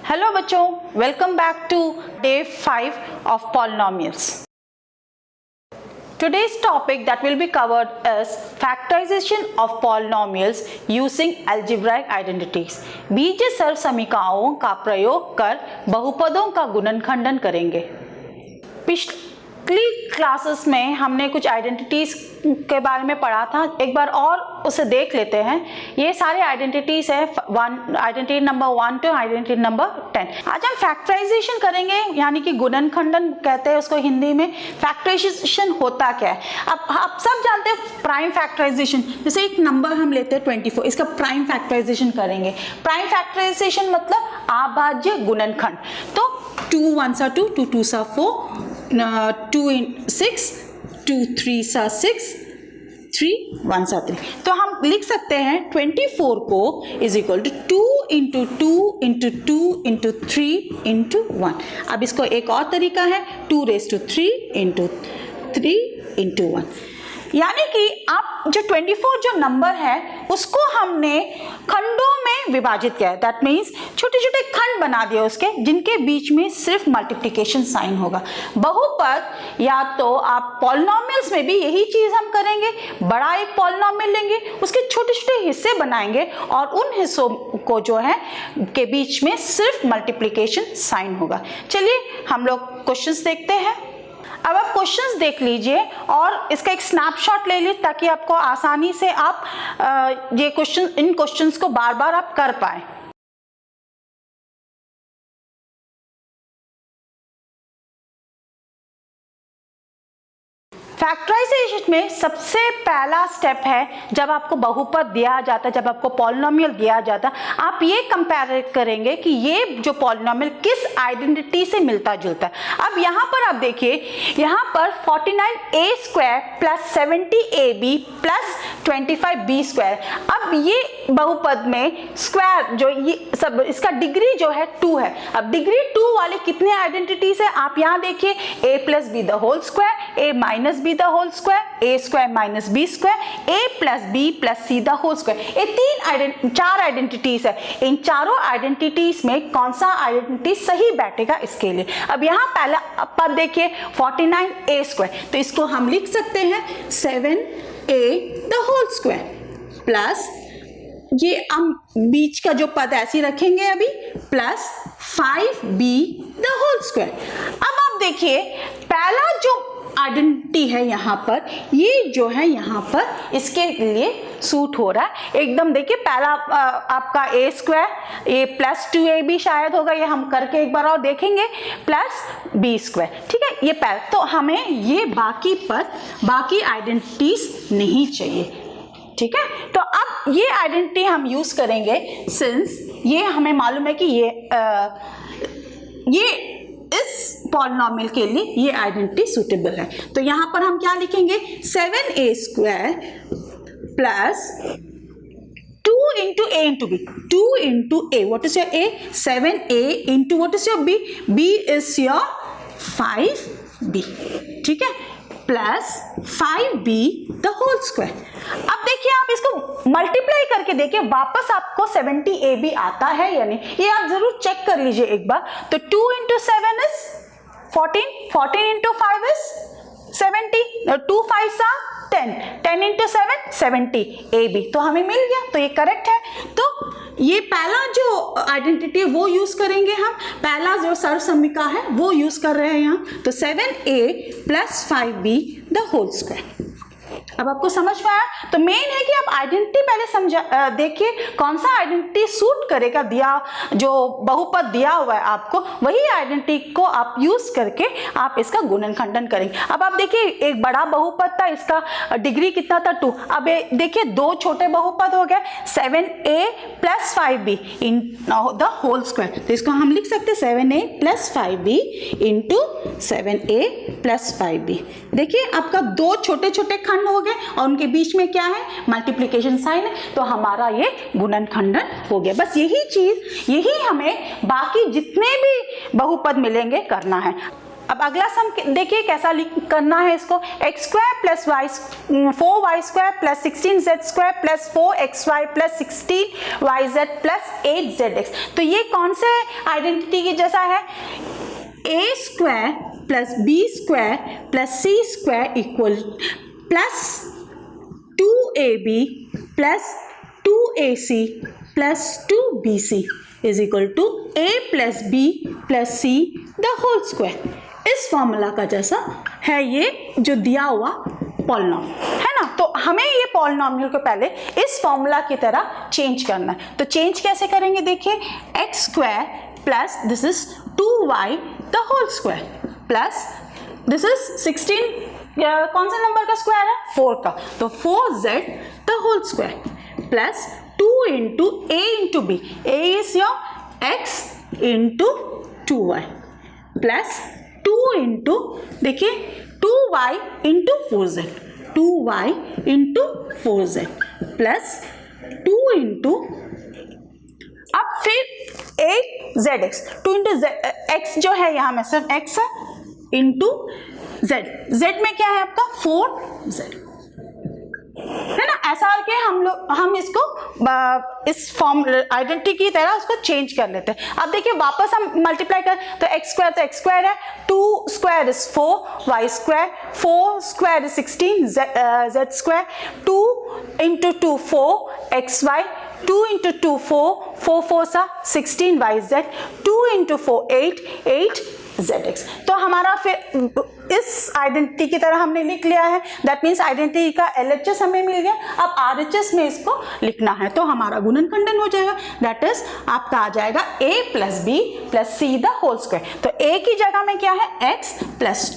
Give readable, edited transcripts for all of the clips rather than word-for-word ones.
Hello बच्चों, welcome back to day 5 of polynomials. Today's topic that will be covered is factorization of polynomials using algebraic identities. बीजीय सर्वसमीकरणों का प्रयोग कर बहुपदों का गुणनखंडन करेंगे। पिछली क्लासेस में हमने कुछ आइडेंटिटीज के बारे में पढ़ा था, एक बार और उसे देख लेते हैं। ये सारे आइडेंटिटीज है, identity number 1 to identity number 10। आज हम फैक्टराइजेशन करेंगे, यानी कि गुणनखंडन कहते हैं उसको हिंदी में। फैक्टराइजेशन होता क्या है? अब आप सब जानते हैं प्राइम फैक्टराइजेशन। जैसे एक नंबर हम लेते हैं 24, इसका प्राइम फैक्टराइजेशन करेंगे। प्राइम फैक्टराइजेशन मतलब अभाज्य गुणनखंड। तो 2 1s are 2, 2 2s are 4, 2 6, 2 3s are 6, 3 1s are 3। तो हम लिख सकते हैं 24 को is equal to 2 into 2 into 2 into 3 into 1। अब इसको एक और तरीका है 2⁻³ इंटू 3 इंटू 1, यानी कि आप जो 24 जो नंबर है उसको हमने खंडों में विभाजित किया है। दैट मीन्स छोटे छोटे खंड बना दिए उसके, जिनके बीच में सिर्फ मल्टीप्लिकेशन साइन होगा। बहुपद या तो आप पॉलिनोमियल्स में भी यही चीज हम करेंगे। बड़ा एक पॉलिनोमियल लेंगे, उसके छोटे छोटे हिस्से बनाएंगे और उन हिस्सों को जो है के बीच में सिर्फ मल्टीप्लिकेशन साइन होगा। चलिए हम लोग क्वेश्चंस देखते हैं। अब आप क्वेश्चंस देख लीजिए और इसका एक स्नैपशॉट ले लीजिए ताकि आपको आसानी से आप इन क्वेश्चंस को बार बार आप कर पाए। फैक्टराइजेशन में सबसे पहला स्टेप है जब आपको बहुपद दिया जाता है, जब आपको पॉलिनोमियल दिया जाता है, आप ये कंपेयर करेंगे कि ये जो पॉलिनोमियल किस आइडेंटिटी से मिलता जुलता है। अब यहाँ पर आप देखिए, यहाँ पर 49a² plus 70ab plus 25b²। अब ये बहुपद में स्क्वायर जो ये सब, इसका डिग्री जो है 2 है। अब डिग्री 2 वाले कितने आइडेंटिटीज है आप यहाँ देखिए, a plus b the whole square, a minus b the whole square, a square minus b square, a plus b plus c the whole square. ये 4 आइडेंटिटीज है। इन चारों आइडेंटिटीज में कौन सा आइडेंटिटी सही बैठेगा इसके लिए। अब यहाँ पहला पद देखिए 49a², तो इसको हम लिख सकते हैं 7a the whole square plus ये हम बीच का जो पद ऐसे रखेंगे अभी, plus 5b the whole square. अब आप देखिए पहला जो आइडेंटिटी है यहाँ पर, ये जो है यहाँ पर इसके लिए सूट हो रहा है एकदम। देखिए पहला आपका a², ये प्लस 2ab शायद होगा, ये हम करके एक बार और देखेंगे, प्लस b²। ठीक है, ये पहला। तो हमें ये बाकी आइडेंटिटीज नहीं चाहिए। ठीक है, तो अब ये आइडेंटिटी हम यूज करेंगे सिंस ये हमें मालूम है कि ये इस पॉलिनोमियल के लिए ये आइडेंटिटी सुटेबल है। तो यहां पर हम क्या लिखेंगे, 7a² plus 2 into a into b, 2 into a, what is your a, 7a into what is your b, b is your 5b। ठीक है, plus 5b the whole square. अब देखिए आप इसको मल्टीप्लाई करके देखिए, वापस आपको 70ab आता है या नहीं, ये आप जरूर चेक कर लीजिए एक बार। तो 2 into 7 is 14, 14 into 5 is 70, 2 5s are 10, 10 into 7 70ab, तो हमें मिल गया, तो ये करेक्ट है। तो ये पहला जो आइडेंटिटी है वो यूज करेंगे हम, पहला जो सर्वसमीका है वो यूज कर रहे हैं यहाँ। तो 7a plus 5b the whole square. अब आपको समझ में आया? तो मेन है कि आप आइडेंटिटी पहले देखिए कौन सा आइडेंटिटी सूट करेगा, दिया जो बहुपद दिया हुआ है आपको, वही आइडेंटिटी को आप यूज करके आप इसका गुणनखंडन करेंगे। अब आप देखिए एक बड़ा बहुपद था, इसका डिग्री कितना था 2। अब देखिए दो छोटे बहुपद हो गए, 7a plus 5b in the whole square. तो इसको हम लिख सकते हैं 7a plus 5b into 7a plus 5b। देखिए आपका दो छोटे छोटे खंड हो गए और उनके बीच में क्या है, मल्टीप्लिकेशन साइन है, तो हमारा ये गुणनखंडन हो गया। बस यही चीज, यही हमें बाकी जितने भी बहुपद मिलेंगे करना है। अब अगला सम देखिए कैसा करना है इसको, x square plus y 4y square plus 16z square plus 4xy plus 16yz plus 8zx। तो ये कौन से आइडेंटिटी के जैसा है, a square plus b square plus c square equal plus 2ab plus 2ac plus 2bc is equal to a plus b plus c the whole square. इस formula का जैसा है ये जो दिया हुआ पॉलिनॉमियल है ना। तो हमें ये पॉलिनॉमियल को पहले इस फॉर्मूला की तरह चेंज करना है। तो चेंज कैसे करेंगे, देखिए x square plus this is 2y the whole square plus this is 16 कौन सा नंबर का स्क्वायर है, 4 का, तो 4z the whole square plus 2 into a into b, a is your x into 2y plus 2 into देखिए 2y into 4z, 2y into 4z plus 2 into अब फिर 8zx, 2 into x जो है यहाँ में सिर्फ x है इंटू z, z में क्या है आपका 4z है ना। ऐसा करके हम इसको इस फॉर्म आइडेंटिटी की तरह उसको चेंज कर लेते हैं। अब देखिए वापस हम मल्टीप्लाई कर, तो एक्स स्क्वायर तो एक्स स्क्वायर है, 2 square is 4 y square, 4 square is 16 z square, 2 into 2 4 x y, 2 into 2 4 4 4 सा 16 y z, 2 into 4 8 z x. तो हमारा फिर इस आइडेंटिटी की तरह हमने लिख लिया है, दैट मीन्स आइडेंटिटी का LHS हमें मिल गया। अब RHS में इसको लिखना है तो हमारा गुणनखंडन हो जाएगा, दैट इज आपका आ जाएगा a plus b plus c the whole square. तो a की जगह में क्या है x प्लस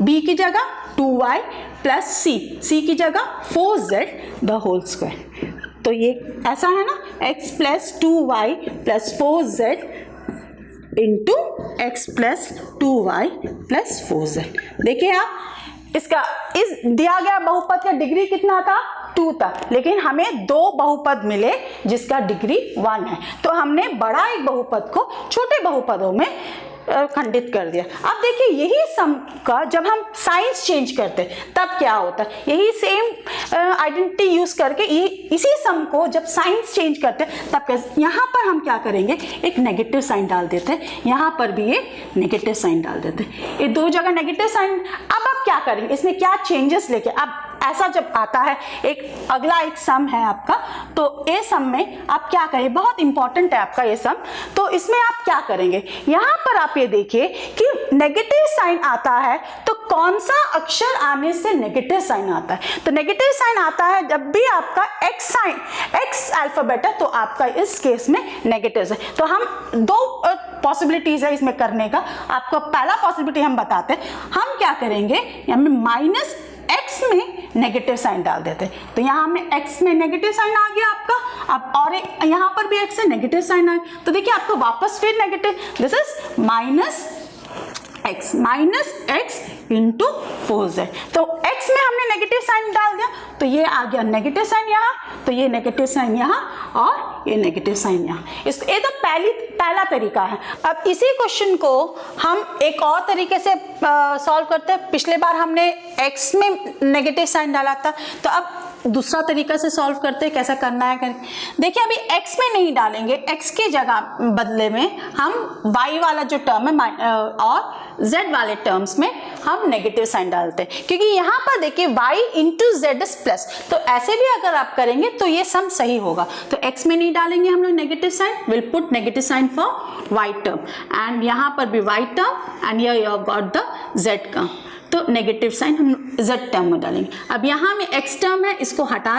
b की जगह 2y प्लस c की जगह 4z द होल स्क्वायर। तो ये ऐसा है ना, x plus 2y plus 4z into x plus 2y plus 4z। देखिए आप इसका इस दिया गया बहुपद का डिग्री कितना था, 2 था, लेकिन हमें 2 बहुपद मिले जिसका डिग्री 1 है। तो हमने बड़ा एक बहुपद को छोटे बहुपदों में खंडित कर दिया। अब देखिए यही सम का जब हम साइंस चेंज करते तब क्या होता है, यही सेम आइडेंटिटी यूज करके इसी सम को जब साइंस चेंज करते तब यहाँ पर हम क्या करेंगे, एक नेगेटिव साइन डाल देते हैं, यहाँ पर भी ये नेगेटिव साइन डाल देते हैं, ये 2 जगह नेगेटिव साइन। अब आप क्या करेंगे, इसमें क्या चेंजेस लेके, अब ऐसा जब आता है एक अगला एक सम है आपका, तो ये सम में आप क्या करें, बहुत इंपॉर्टेंट है आपका ये सम। तो इसमें आप क्या करेंगे, यहाँ पर आप ये देखिए कि नेगेटिव साइन आता है तो कौन सा अक्षर आने से नेगेटिव साइन आता है। तो नेगेटिव साइन आता है जब भी आपका एक्स साइन, एक्स अल्फाबेट है तो आपका इस केस में नेगेटिव है। तो हम 2 पॉसिबिलिटीज है इसमें करने का। आपको पहला पॉसिबिलिटी हम बताते हैं, हम क्या करेंगे, यहाँ में माइनस x में नेगेटिव साइन डाल देते हैं। तो यहाँ में x में नेगेटिव साइन आ गया आपका, अब और यहाँ पर भी x से नेगेटिव साइन आ गया। तो देखिए आपको वापस फिर negative, this is minus x into 4z। तो x में हमने नेगेटिव साइन डाल दिया तो ये आ गया नेगेटिव साइन यहाँ, तो ये नेगेटिव साइन यहाँ और ये नेगेटिव साइन यहाँ। ये तो पहला तरीका है। अब इसी क्वेश्चन को हम एक और तरीके से सॉल्व करते हैं। पिछले बार हमने x में नेगेटिव साइन डाला था, तो अब दूसरा तरीका से सॉल्व करते हैं, कैसा करना है करके देखिए। अभी x में नहीं डालेंगे, x की जगह बदले में हम y वाला जो टर्म है और z वाले टर्म्स में हम नेगेटिव साइन डालते हैं, क्योंकि यहाँ पर देखिए y into Z is plus. तो ऐसे भी अगर आप करेंगे तो ये सम सही होगा। तो x में नहीं डालेंगे हम लोग negative sign, will put negative sign for y term, and यहाँ पर भी y term, and here you have got the z का, तो नेगेटिव साइन हम z टर्म में डालेंगे। अब यहाँ में x टर्म है, इसको हटा,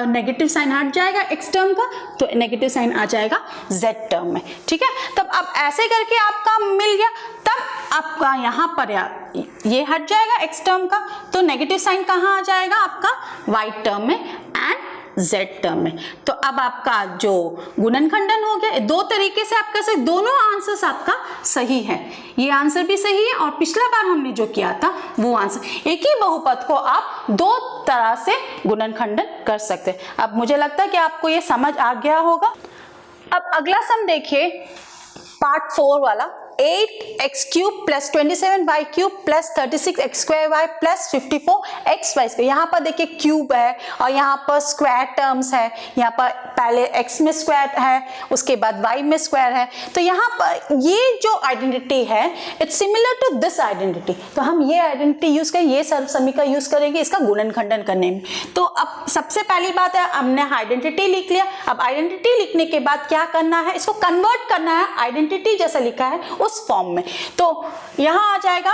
नेगेटिव साइन हट जाएगा x टर्म का, तो नेगेटिव साइन आ जाएगा z टर्म में, ठीक है। तब अब ऐसे करके आपका मिल गया, तब आपका यहाँ पर ये हट जाएगा x टर्म का, तो नेगेटिव साइन कहाँ आ जाएगा आपका y टर्म में एंड z टर्म में। तो अब आपका जो गुणनखंडन हो गया, 2 तरीके से आप कर सकते, दोनों आंसर्स आपका सही है। ये आंसर भी सही है और पिछला बार हमने जो किया था वो आंसर। एक ही बहुपद को आप 2 तरह से गुणनखंडन कर सकते हैं। अब मुझे लगता है कि आपको ये समझ आ गया होगा। अब अगला सम देखिए, पार्ट 4 वाला, 8x cube plus 27y cube plus 36x square y plus 54x y square. यहाँ पर देखिए क्यूब है और यहाँ पर स्क्वायर टर्म्स है, यहाँ पर पहले x में स्क्वायर है, उसके बाद y में स्क्वायर है। तो यहाँ पर ये जो आइडेंटिटी है it's similar to this identity, तो हम ये आइडेंटिटी यूज करेंगे, ये सर्व समीकरण यूज करेंगे इसका गुणनखंडन करने में। तो अब सबसे पहली बात है, हमने आइडेंटिटी लिख लिया। अब आइडेंटिटी लिखने के बाद क्या करना है, इसको कन्वर्ट करना है आइडेंटिटी जैसा लिखा है उस फॉर्म में। तो यहां आ जाएगा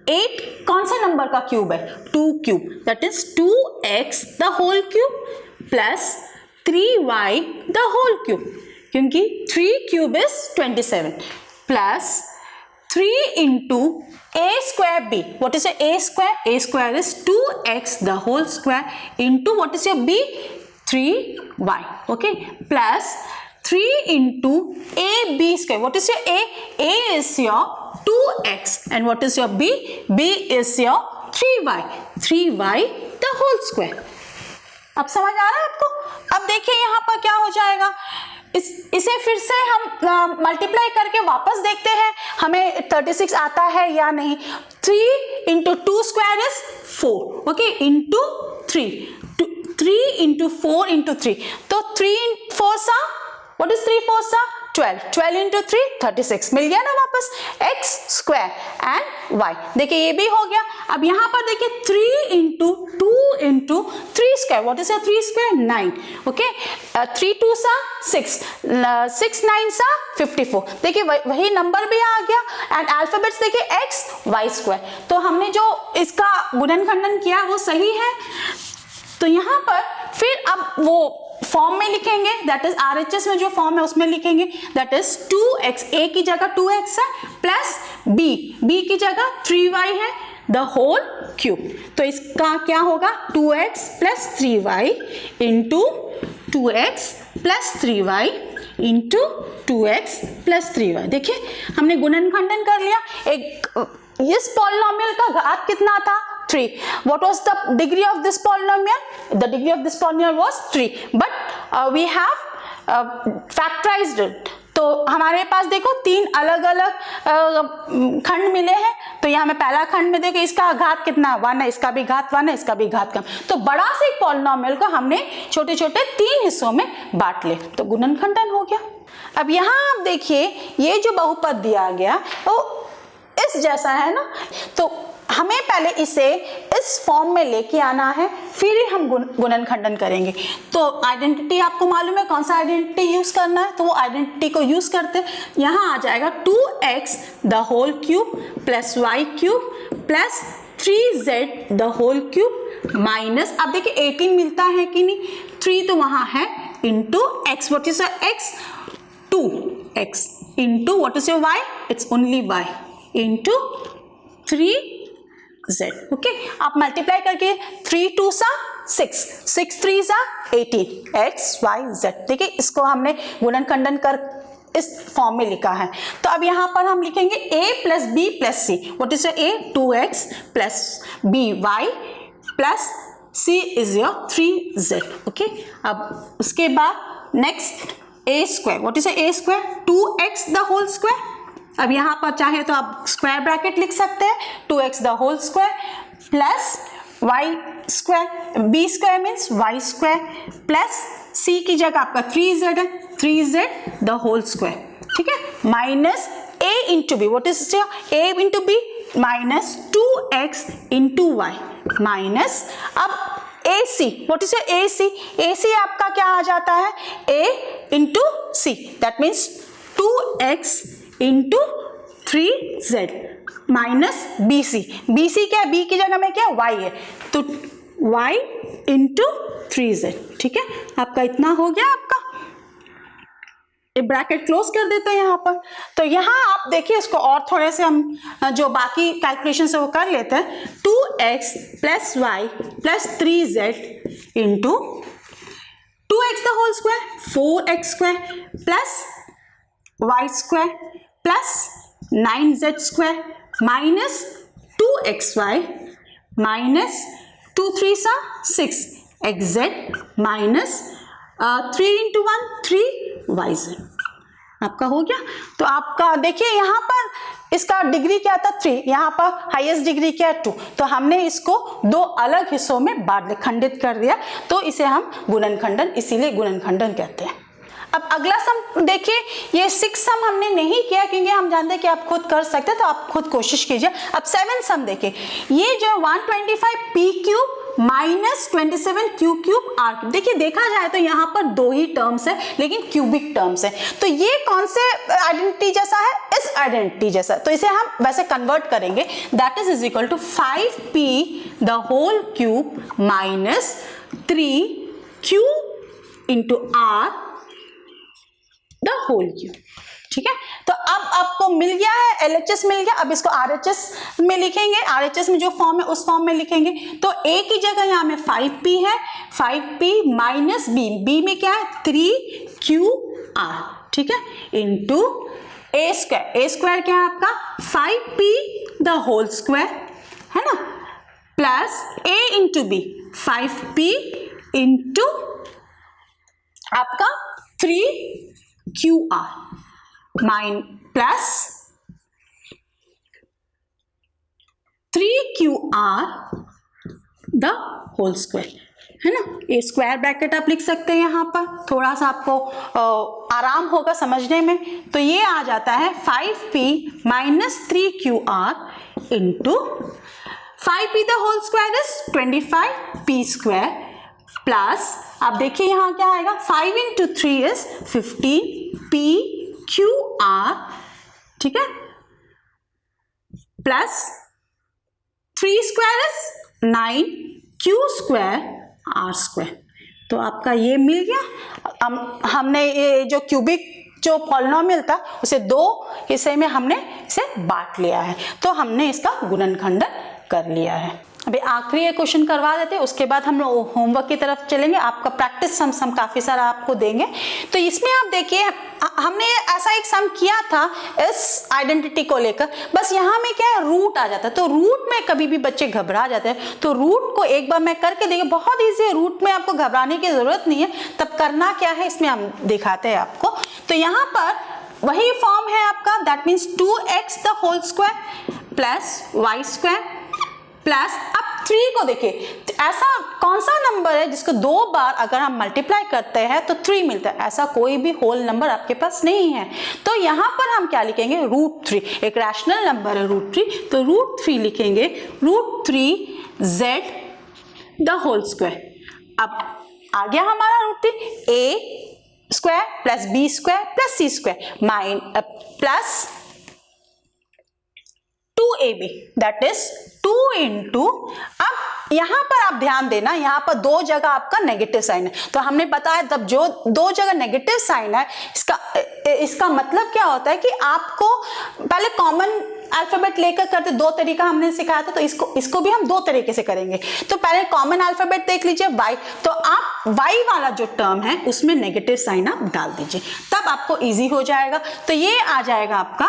8 कौन सा नंबर का क्यूब है, 2 cube, that is 2x the whole cube plus 3y the whole cube, क्योंकि 3 cube is 27 plus 3 into a square b. What is your a square? A square is 2x the whole square into what is your b? 3y. Okay. Plus 3 into a b square. What is your a? A is your 2x and what is your b? b is your 3y. 3y the whole square. अब समझ आ रहा है आपको? अब देखिए यहाँ पर क्या हो जाएगा, इसे फिर से हम मल्टीप्लाई करके वापस देखते हैं हमें 36 आता है या नहीं। 3 into 2 square is 4, okay, into 3 into 4 into 3, तो 3 4 सा, what is 3 4 सा 12, 12 into 3 36, मिल गया ना वापस x स्क्वायर एंड y। देखिए ये भी हो गया। अब यहाँ पर देखिए 3 into 2 into 3 square, what is 3 square 9, okay, 3 2 सा 6, 6 9 सा 54। देखिए वही नंबर भी आ गया एंड अल्फाबेट्स देखिए x y स्क्वायर। तो हमने जो इसका गुणनखंडन किया वो सही है। तो यहाँ पर फिर अब वो फॉर्म में लिखेंगे, दैट इज RHS में जो फॉर्म है उसमें लिखेंगे, दैट इज 2x, a की जगह 2x है प्लस b की जगह 3y है द होल क्यूब। तो इसका क्या होगा 2x plus 3y into 2x plus 3y into 2x plus 3y। देखिए हमने गुणनखंडन कर लिया। एक इस पॉलिनोमियल का घात कितना था 3. What was the degree of this polynomial? The degree of this polynomial was 3, but we have factorized it. तो हमारे पास देखो 3 अलग अलग खंड मिले हैं। तो यहाँ में पहला खंड में देखो इसका घात कितना 1 है, इसका भी घात 1 है, इसका भी घात कम। तो बड़ा से एक पॉलिनोमियल को हमने छोटे छोटे 3 हिस्सों में बांट ले, तो गुणनखंडन हो गया। अब यहाँ आप देखिए ये जो बहुपद दिया गया वो इस जैसा है ना, तो हमें पहले इसे इस फॉर्म में लेके आना है, फिर ही हम गुणनखंडन करेंगे। तो आइडेंटिटी आपको मालूम है कौन सा आइडेंटिटी यूज करना है, तो वो आइडेंटिटी को यूज करते यहाँ आ जाएगा 2x the whole cube plus y cube plus 3z the whole cube minus, अब देखिए 18 मिलता है कि नहीं, 3 तो वहां है, into x, what is x 2x into what is y, it's only y into 3z, okay. आप मल्टीप्लाई करके 3 2 सा 6, 6 3 सा 18, x y z। देखिए इसको हमने गुणनखंडन कर इस फॉर्म में लिखा है। तो अब यहाँ पर हम लिखेंगे a plus b plus c, what is a 2x plus b y plus c is your 3z, okay. अब उसके बाद next a square, what is a square 2x the whole square. अब यहाँ पर चाहे तो आप स्क्वायर ब्रैकेट लिख सकते हैं, 2x the whole square plus y square, b square means y square plus c की जगह आपका 3z है, 3z द होल स्क्वायर, ठीक है, minus a into b, what is a into b minus 2x into y minus, अब AC, what is AC, AC आपका क्या आ जाता है a इंटू c, that means 2x into 3z minus BC, BC क्या है, B की जगह में क्या y है, तो y इंटू 3z, ठीक है। आपका इतना हो गया, आपका ब्रैकेट क्लोज कर देते हैं यहाँ पर। तो यहाँ आप देखिए इसको और थोड़े से हम जो बाकी कैलकुलेशन से वो कर लेते हैं, 2x plus y plus 3z into 2x the whole square 4x square plus y square plus 9z square minus 2xy minus 2 3 सा 6 xz माइनस 3 इंटू 1 3yz। आपका हो गया। तो आपका देखिए यहाँ पर इसका डिग्री क्या था 3, यहाँ पर हाईएस्ट डिग्री क्या है 2, तो हमने इसको दो अलग हिस्सों में बांट खंडित कर दिया, तो इसे हम गुणनखंडन, इसीलिए गुणनखंडन कहते हैं। अब अगला सम देखिए, ये 6 सम हमने नहीं किया क्योंकि हम जानते हैं कि आप खुद कर सकते हैं, तो आप खुद कोशिश कीजिए। अब 7 सम देखिए, ये जो 125 p cube minus 27 q cube r cube, देखिए देखा जाए तो यहाँ पर दो ही टर्म्स है लेकिन क्यूबिक टर्म्स है, तो ये कौन से आइडेंटिटी जैसा है, इस आइडेंटिटी जैसा, तो इसे हम वैसे कन्वर्ट करेंगे, that is equal to 5p the whole cube minus 3q into r the whole cube. ठीक है, तो अब आपको मिल गया है LHS मिल गया, अब इसको RHS में लिखेंगे, RHS में जो फॉर्म है उस फॉर्म में लिखेंगे, तो A की जगह यहाँ में 5p है, 5p माइनस b में क्या है 3qr, ठीक है, इंटू a स्क्वायर क्या है आपका 5p द होल स्क्वायर, है ना, plus a into b 5p into आपका 3qr minus plus 3qr the whole square, है ना, ये स्क्वायर ब्रैकेट आप लिख सकते हैं यहाँ पर, थोड़ा सा आपको आराम होगा समझने में, तो ये आ जाता है 5p minus 3qr into 5p the whole square is 25p square plus, अब देखिए यहाँ क्या आएगा 5 into 3 is 15p Q r, ठीक है, plus 3 square is 9 q square r square, तो आपका ये मिल गया। हमने ये जो क्यूबिक जो पॉलिनोमियल था उसे दो हिस्से में हमने इसे बांट लिया है, तो हमने इसका गुणनखंडन कर लिया है। अभी आखिरी एक क्वेश्चन करवा देते हैं, उसके बाद हम लोग होमवर्क की तरफ चलेंगे, आपका प्रैक्टिस सम काफी सारा आपको देंगे। तो इसमें आप देखिए हमने ऐसा एक सम किया था इस आइडेंटिटी को लेकर, बस यहाँ में क्या है रूट आ जाता है, तो रूट में कभी भी बच्चे घबरा जाते हैं, तो रूट को एक बार मैं करके देखिए, बहुत ईजी है, रूट में आपको घबराने की जरूरत नहीं है। तब करना क्या है इसमें हम दिखाते हैं आपको, तो यहाँ पर वही फॉर्म है आपका, that means 2x the whole square plus y square plus, अब 3 को देखिए, ऐसा कौन सा नंबर है जिसको दो बार अगर हम मल्टीप्लाई करते हैं तो 3 मिलता है, ऐसा कोई भी होल नंबर आपके पास नहीं है, तो यहाँ पर हम क्या लिखेंगे √3, एक रैशनल नंबर है √3, तो √3 लिखेंगे, √3z द होल स्क्वायर। अब आ गया हमारा √3, a square plus b square plus c square mine plus 2ab, that is 2 into, अब यहां पर आप ध्यान देना, यहां पर दो जगह आपका नेगेटिव साइन है, तो हमने बताया तब जो दो जगह नेगेटिव साइन है इसका मतलब क्या होता है कि आपको पहले कॉमन अल्फाबेट लेकर करते, दो तरीका हमने सिखाया था, तो इसको भी हम दो तरीके से करेंगे। तो पहले कॉमन अल्फाबेट देख लीजिए y, तो आप y वाला जो टर्म है उसमें नेगेटिव साइन आप डाल दीजिए, तब आपको इजी हो जाएगा। तो ये आ जाएगा आपका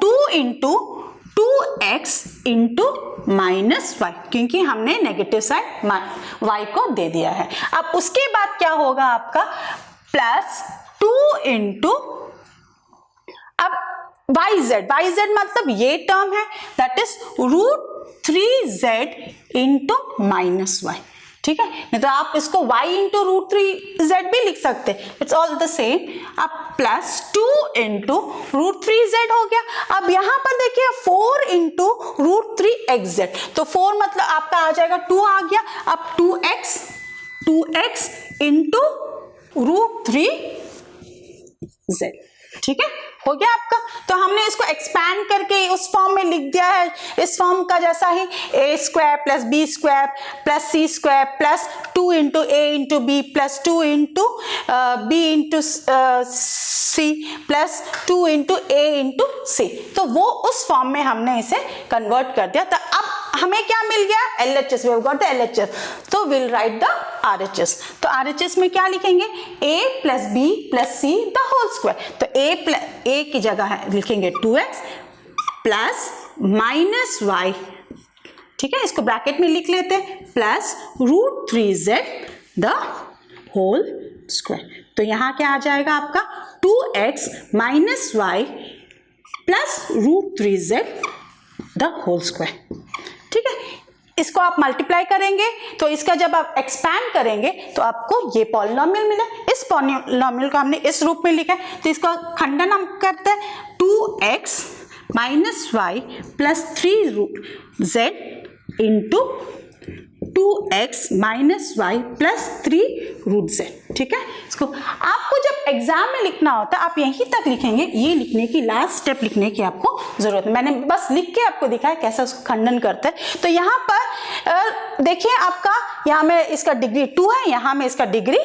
2 into 2x into minus Y, क्योंकि हमने नेगेटिव साइन y को दे दिया है। अब उसके बाद क्या होगा आपका प्लस 2 इंटू, अब yz मतलब ये टर्म है, that is √3z into minus y, ठीक है, नहीं तो आप इसको y इंटू √3z भी लिख सकते हैं, इट्स ऑल द सेम। अब प्लस 2 इंटू √3z हो गया। अब यहां पर देखिए 4 इंटू √3xz, तो 4 मतलब आपका आ जाएगा 2 आ गया, अब 2x इंटू √3z, ठीक है, हो गया आपका। तो हमने इसको एक्सपैंड करके उस फॉर्म में लिख दिया है, इस फॉर्म का जैसा ही, a square plus b square plus c square plus 2 into a into b plus 2 into b into c plus 2 into a इंटू c, तो वो उस फॉर्म में हमने इसे कन्वर्ट कर दिया। तो अब हमें क्या मिल गया LHS, we have got the LHS, तो विल राइट द RHS। तो RHS में क्या लिखेंगे a plus b plus c the whole square, तो a की जगह है लिखेंगे 2x प्लस माइनस y, ठीक है, इसको ब्रैकेट में लिख लेते हैं, plus √3z the whole square. तो यहाँ क्या आ जाएगा आपका 2x minus y plus √3z the whole square. ठीक है, इसको आप मल्टीप्लाई करेंगे तो इसका जब आप एक्सपैंड करेंगे तो आपको ये पॉलिनोमियल मिला। इस पॉलिनोमियल को हमने इस रूप में लिखा है, तो इसका खंडन हम करते हैं 2x minus y plus 3z into 2x minus y plus 3√z। ठीक है, इसको आपको जब एग्जाम में लिखना होता है आप यहीं तक लिखेंगे, ये लिखने की लास्ट स्टेप लिखने की आपको जरूरत है। मैंने बस लिख के आपको दिखाया कैसा उसको खंडन करते हैं। तो यहाँ पर देखिए आपका यहाँ में इसका डिग्री 2 है, यहाँ में इसका डिग्री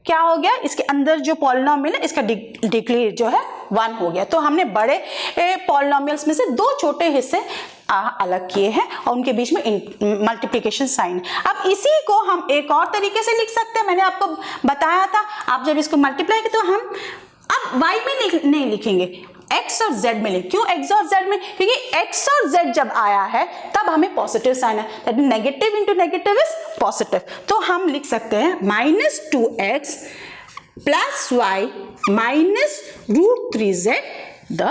क्या हो गया, इसके अंदर जो पॉलिनोमियल है इसका डिग्री जो है 1 हो गया। तो हमने बड़े पॉलिनोमियल्स में से 2 छोटे हिस्से अलग किए हैं और उनके बीच में मल्टीप्लिकेशन साइन। अब इसी को हम एक और तरीके से लिख सकते हैं, मैंने आपको बताया था। आप जब इसको मल्टीप्लाई करें तो हम अब y में नहीं लिखेंगे, x और z में लिखें। क्यों x और z में? क्योंकि x और z जब आया है तब हमें पॉजिटिव साइन है, that mean negative into negative is positive. तो हम लिख सकते हैं -2x plus y minus √3z the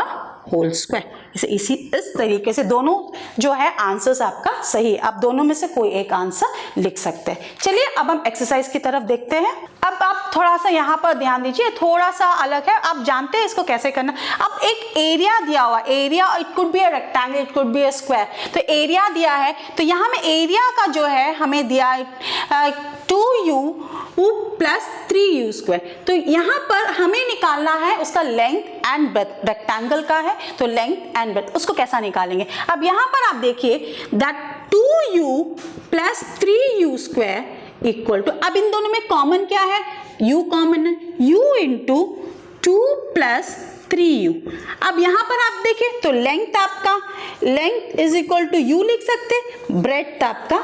whole square. इस तरीके से दोनों जो है आंसर्स आपका सही, आप दोनों में से कोई एक आंसर लिख सकते हैं। चलिए अब हम एक्सरसाइज की तरफ देखते हैं। अब आप थोड़ा सा यहाँ पर ध्यान दीजिए, थोड़ा सा अलग है, आप जानते हैं इसको कैसे करना। अब एक एरिया दिया हुआ, area it could be a rectangle, it could be a square. तो एरिया दिया है, तो यहाँ में एरिया का जो है हमें दिया है 2u प्लस 3u स्क्वायर। तो यहाँ पर हमें निकालना है उसका लेंथ एंड ब्रेथ, रेक्टेंगल का है तो लेंथ एंड ब्रेथ, उसको कैसा निकालेंगे। अब यहाँ पर आप देखिए that 2u plus 3u square equal to, अब इन दोनों में कॉमन क्या है, u कॉमन है, u इंटू 2 प्लस 3u। अब यहाँ पर आप देखिए तो लेंथ आपका, length is equal to u लिख सकते, ब्रेथ आपका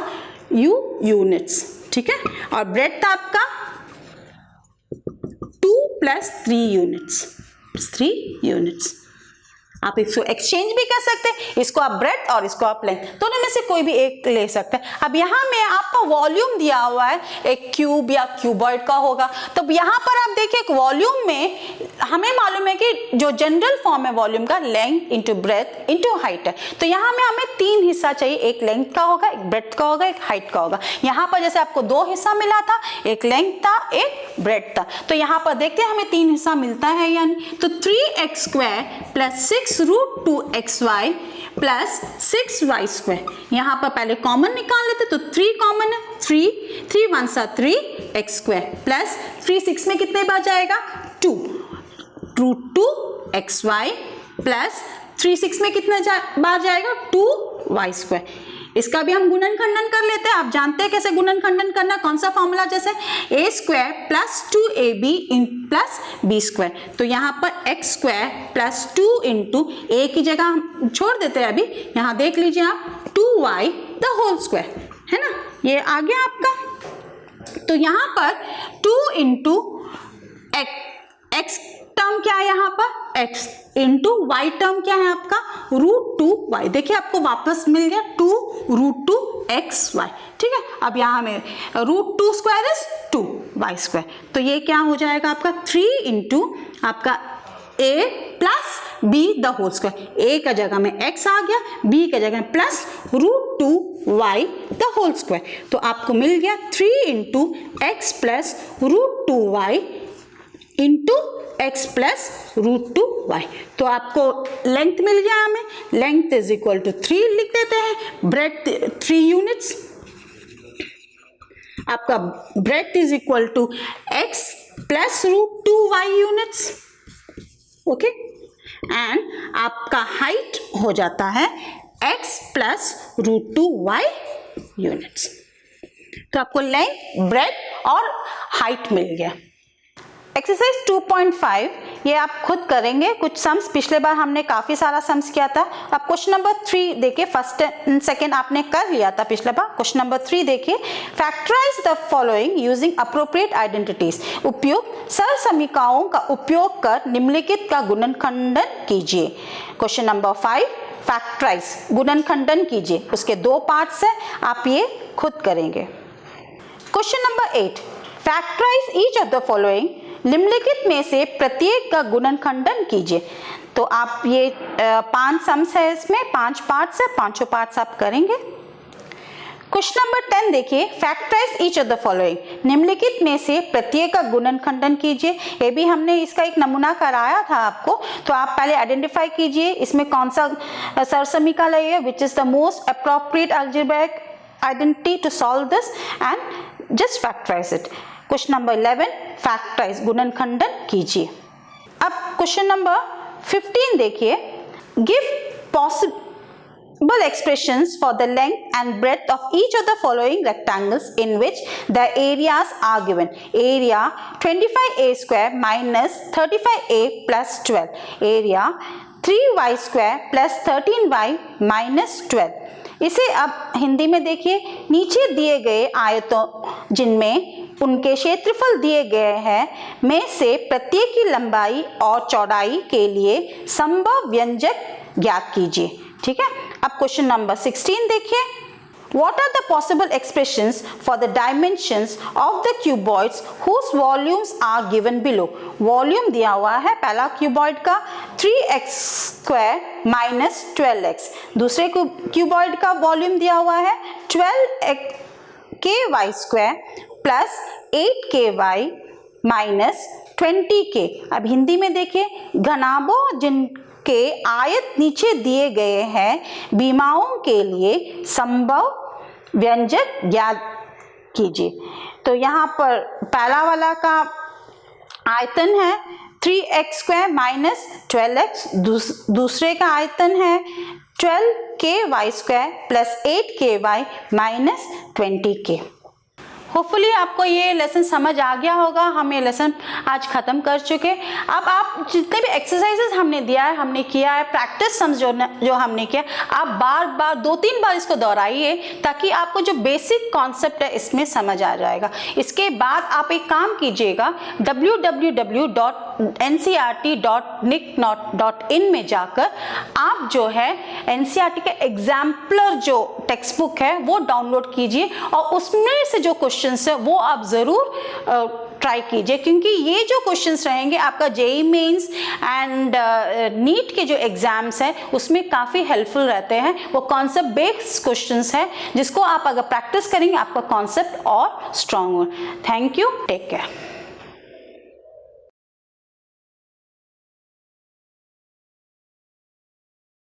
u यूनिट्स। ठीक है, और ब्रेथ आपका 2 प्लस 3 यूनिट्स, 3 यूनिट्स। आप इसको एक्सचेंज भी कर सकते हैं, इसको आप ब्रेथ और इसको आप लेंथ, दोनों में से कोई भी एक ले सकते हैं। अब यहाँ में आपका वॉल्यूम दिया हुआ है एक क्यूब या क्यूबॉइड का होगा, तो यहाँ पर आप देखिए एक वॉल्यूम में हमें मालूम है कि जो जनरल फॉर्म है वॉल्यूम का length into breadth into height है। तो यहाँ में हमें 3 हिस्सा चाहिए, एक लेंथ का होगा, एक ब्रेथ का होगा, एक हाइट का होगा। यहाँ पर जैसे आपको 2 हिस्सा मिला था, एक लेंथ था, एक ब्रेथ था, तो यहाँ पर देखते हैं हमें 3 हिस्सा मिलता है या नहीं। तो 3x square plus 6√2xy plus 6y square, यहाँ पर पहले कॉमन निकाल लेते, तो 3 कॉमन है, 3 1 सा 3x स्क्वायर प्लस 3 6 में कितने बार जाएगा 2√2xy प्लस 3 6 में कितने बार जाएगा 2y स्क्वायर। इसका भी हम गुणन खंडन कर लेते हैं। आप जानते हैं कैसे गुणन खंडन करना, कौन सा फॉर्मूला, जैसे a square plus 2ab plus b square. तो यहाँ पर x square plus 2 into a की जगह हम छोड़ देते हैं, अभी यहाँ देख लीजिए आप 2y द होल स्क्वायर, है ना, ये आ गया आपका। तो यहाँ पर 2 इंटू x टर्म क्या है, यहाँ पर x इंटू y टर्म क्या है आपका √2y। देखिए आपको वापस मिल गया 2√2xy। ठीक है, अब यहाँ में √2 स्क्वायर इज 2y स्क्वायर, तो ये क्या हो जाएगा आपका 3 इंटू आपका a plus b the whole square. a का जगह में x आ गया, b का जगह में plus √2y the whole square. तो आपको मिल गया 3 into x plus √2y into x plus √2y। तो आपको लेंथ मिल गया, हमें लेंथ इज इक्वल टू 3 लिख देते हैं, ब्रेथ 3 यूनिट्स, आपका breadth is equal to x plus √2y units. Okay, and आपका हाइट हो जाता है x प्लस √2y यूनिट्स। तो आपको लेंथ, ब्रेथ और हाइट मिल गया। एक्सरसाइज 2.5 ये आप खुद करेंगे, कुछ सम्स पिछले बार हमने काफी सारा सम्स किया था। अब क्वेश्चन नंबर 3 देखिए, फर्स्ट एंड सेकंड आपने कर लिया था पिछले बार। क्वेश्चन नंबर 3 देखिए, factorise the following using appropriate identities. उपयुक्त सरसमीकाओं का उपयोग कर निम्नलिखित का गुणनखंडन कीजिए। क्वेश्चन नंबर 5 फैक्टराइज, गुणनखंडन कीजिए, उसके 2 पार्ट्स हैं, आप ये खुद करेंगे। Question number 8 factorise each of the following, निम्नलिखित में से प्रत्येक का गुणनखंडन कीजिए। तो आप ये 5 सम्स है, इसमें 5 पार्ट्स है, पांचों पार्ट्स आप करेंगे। क्वेश्चन नंबर 10 देखिए, factorise each of the following, निम्नलिखित में से प्रत्येक का गुणनखंडन कीजिए। ये भी हमने इसका एक नमूना कराया था आपको, तो आप पहले आइडेंटिफाई कीजिए इसमें कौन सा सरसमीका है, which is the most appropriate algebraic identity to solve this, and just factorise it. Question number 11, factorise, गुणनखंडन कीजिए। अब क्वेश्चन नंबर 15 देखिए, give possible expressions for the length and breadth of each of the following rectangles in which the areas are given. Area 25a square minus 35a plus 12. Area 3y square plus 13y minus 12. इसे अब हिंदी में देखिए, नीचे दिए गए आयतों जिनमें उनके क्षेत्रफल दिए गए हैं में से प्रत्येक की लंबाई और चौड़ाई के लिए संभव व्यंजक ज्ञात कीजिए। ठीक है। अब क्वेश्चन नंबर 16 देखिए, What are the possible expressions for the dimensions of the cuboids whose volumes are given below? Volume दिया हुआ है पहला क्यूबॉइड का 3x स्क्वायर माइनस 12x, दूसरे क्यूबॉइड का वॉल्यूम दिया हुआ है 12ky square plus 8ky minus 20k। अब हिंदी में देखिए, घनाभों जिनके आयत नीचे दिए गए हैं, बीमाओं के लिए संभव व्यंजक ज्ञात कीजिए। तो यहाँ पर पहला वाला का आयतन है 3x स्क्वायर माइनस 12x, दूसरे का आयतन है 12ky square plus 8ky minus 20k। Hopefully आपको ये लेसन समझ आ गया होगा। हम ये लेसन आज खत्म कर चुके। अब आप जितने भी एक्सरसाइजेस हमने दिया है, हमने किया है, प्रैक्टिस सम्स जो हमने किया, आप बार बार 2-3 बार इसको दोहराइए ताकि आपको जो बेसिक कॉन्सेप्ट है इसमें समझ आ जाएगा। इसके बाद आप एक काम कीजिएगा, www.ncrt.nic.in में जाकर आप जो है एनसीईआरटी के एग्जाम्पलर जो टेक्स्ट बुक है वो डाउनलोड कीजिए और उसमें से जो क्वेश्चंस है वो आप जरूर ट्राई कीजिए, क्योंकि ये जो क्वेश्चंस रहेंगे आपका जेईई मेंस एंड नीट के जो एग्जाम्स हैं उसमें काफ़ी हेल्पफुल रहते हैं। वो कॉन्सेप्ट बेस्ड क्वेश्चंस है जिसको आप अगर प्रैक्टिस करेंगे आपका कॉन्सेप्ट और स्ट्रांग हो। Thank you, take care.